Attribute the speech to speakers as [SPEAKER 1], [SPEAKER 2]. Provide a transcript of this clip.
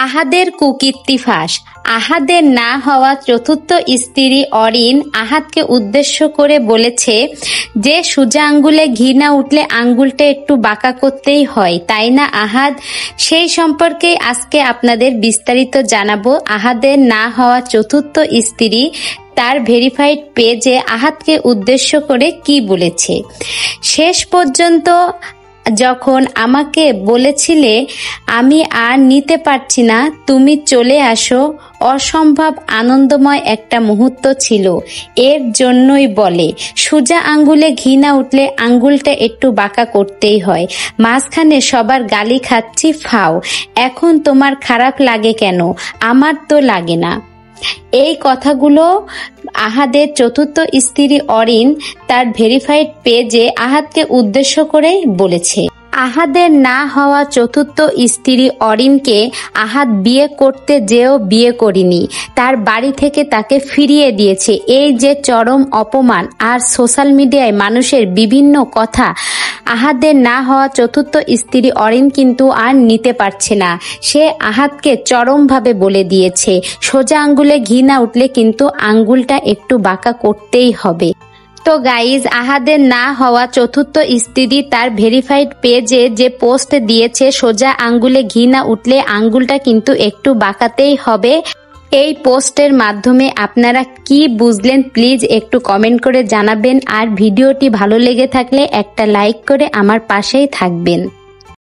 [SPEAKER 1] আহাদের কুকীর্তি ফাঁস। আহাদের না হওয়া চতুর্থ স্ত্রী অরিন আহাদকে উদ্দেশ্য করে বলেছে যে সোজা আঙ্গুলে ঘি না উঠলে আঙ্গুলটা একটু বাঁকা করতেই হয়, তাই না আহাদ? সেই সম্পর্কে আজকে আপনাদের বিস্তারিত জানাবো। আহাদের না হওয়া চতুর্থ স্ত্রী তার ভেরিফাইড পেজে আহাদকে উদ্দেশ্য করে কি বলেছে। শেষ পর্যন্ত যখন আমাকে বলেছিলে আমি আর নিতে পারছি না, তুমি চলে আসো, অসম্ভব আনন্দময় একটা মুহূর্ত ছিল। এর জন্যই বলে সোজা আঙ্গুলে ঘি না উঠলে আঙ্গুলটা একটু বাঁকা করতেই হয়। মাঝখানে সবার গালি খাচ্ছি ফাও, এখন তোমার খারাপ লাগে কেন? আমার তো লাগে না। এই কথাগুলো আহাদের চতুর্থ স্ত্রী অরিন তার ভেরিফাইড পেজে আহাদকে উদ্দেশ্য করে বলেছে। আহাদের না হওয়া চতুর্থ স্ত্রী অরিনকে আহাদ বিয়ে করতে যেও বিয়ে করিনি, তার বাড়ি থেকে তাকে ফিরিয়ে দিয়েছে। এই যে চরম অপমান, আর সোশ্যাল মিডিয়ায় মানুষের বিভিন্ন কথা। আহাদের না হওয়া চতুর্থ স্ত্রী অরিন কিন্তু আর নিতে পারছে না। সে আহাদকে চরমভাবে বলে দিয়েছে সোজা আঙ্গুলে ঘি না উঠলে কিন্তু আঙ্গুলটা একটু বাঁকা করতেই হবে। তো গাইজ, আহাদের না হওয়া চতুর্থ স্ত্রী তার ভেরিফাইড পেজে যে পোস্ট দিয়েছে সোজা আঙ্গুলে ঘি না উঠলে আঙ্গুলটা কিন্তু একটু বাঁকাতেই হবে, এই পোস্টের মাধ্যমে আপনারা কি বুঝলেন প্লিজ একটু কমেন্ট করে জানাবেন। আর ভিডিওটি ভালো লেগে থাকলে একটা লাইক করে আমার পাশেই থাকবেন।